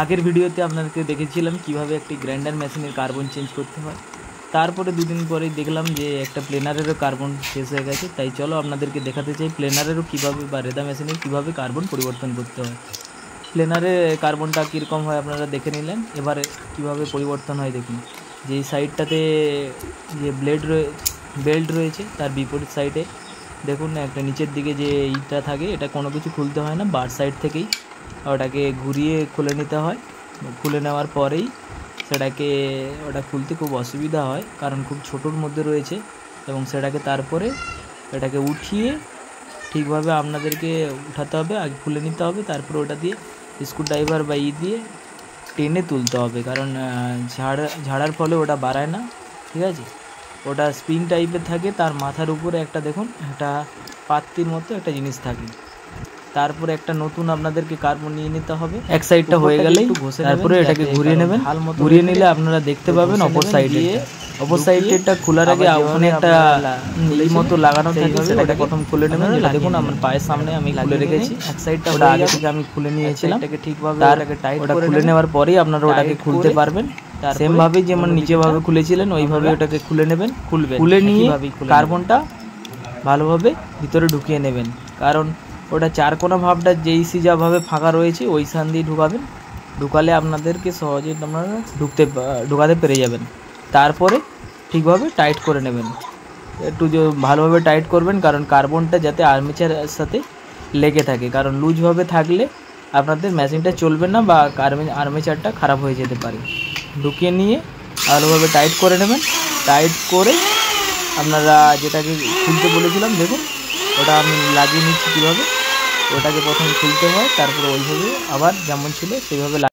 আগের ভিডিওতে আপনাদেরকে দেখেছিলাম কিভাবে একটি গ্রাইন্ডার মেশিনের কার্বন চেঞ্জ করতে হয়। তারপরে দুদিন পরেই দেখলাম যে একটা প্লেনারেরও কার্বন শেষ হয়ে গেছে। তাই চলো আপনাদেরকে দেখাতে চাই প্লেনারেরও কীভাবে বা রেদা মেশিনের কীভাবে কার্বন পরিবর্তন করতে হয়। প্লেনারে কার্বনটা কীরকম হয় আপনারা দেখে নিলেন, এবারে কীভাবে পরিবর্তন হয় দেখুন। যে এই সাইডটাতে যে বেল্ট রয়েছে তার বিপরীত সাইডে দেখুন একটা নিচের দিকে যে ইটা থাকে, এটা কোনো কিছু খুলতে হয় না, বার সাইড থেকেই ওটাকে ঘুরিয়ে খুলে নিতে হয়। খুলে নেওয়ার পরেই সেটাকে ওটা খুলতে খুব অসুবিধা হয়, কারণ খুব ছোটোর মধ্যে রয়েছে, এবং সেটাকে তারপরে এটাকে উঠিয়ে ঠিকভাবে আপনাদেরকে উঠাতে হবে, আগে খুলে নিতে হবে, তারপরে ওটা দিয়ে স্ক্রুড্রাইভার বা দিয়ে টেনে তুলতে হবে, কারণ ঝাড়ার ফলে ওটা বাড়ায় না, ঠিক আছে। ওটা স্প্রিং টাইপের থাকে, তার মাথার উপরে একটা দেখুন একটা পাত্তির মতো একটা জিনিস থাকে। তারপরে একটা নতুন আপনাদেরকে কার্বন নিয়ে নিতে হবে। এক সাইডটা হয়ে গেলেই তারপরে এটাকে ঘুরিয়ে নেবেন। ঘুরিয়ে নিলে আপনারা দেখতে পাবেন অপর সাইডেরটা খোলার আগে ওখানে একটা এই মতো লাগানো থাকে, সেটাকে প্রথম খুলে নেবেন। যেটা দেখুন আমার পায়ের সামনে আমি খুলে রেখেছি, এক সাইডটা ওটা আগে থেকে আমি খুলে নিয়েছিলাম। ঠিকভাবে ওটা খুলে নেওয়ার পরেই আপনারা ওটাকে খুলতে পারবেন। সেম ভাবে যেমন নিচে ভাবে খুলেছিলেন ওইভাবে ওটাকে খুলে নেবেন। খুলে নিয়ে কার্বনটা ভালোভাবে ভিতরে ঢুকিয়ে নেবেন, কারণ ওটা চারকোনা ভাবটা যেই সিজাভাবে ফাঁকা রয়েছে ওই স্থান দিয়ে ঢুকাবেন। ঢুকালে আপনাদেরকে সহজে আপনারা ঢুকাতে পেরে যাবেন। তারপরে ঠিকভাবে টাইট করে নেবেন, একটু ভালোভাবে টাইট করবেন, কারণ কার্বনটা যাতে আর্মেচারের সাথে লেগে থাকে, কারণ লুজভাবে থাকলে আপনাদের মেশিনটা চলবে না বা আর্মেচারটা খারাপ হয়ে যেতে পারে। ঢুকিয়ে নিয়ে ভালোভাবে টাইট করে নেবেন। টাইট করে আপনারা যেটাকে খুলতে বলেছিলাম দেখুন ওটা আমি লাগিয়ে নিচ্ছি কীভাবে। ওটাকে প্রথমে খুলতে হয়, তারপরে ওইভাবে আবার যেমন ছিল সেইভাবে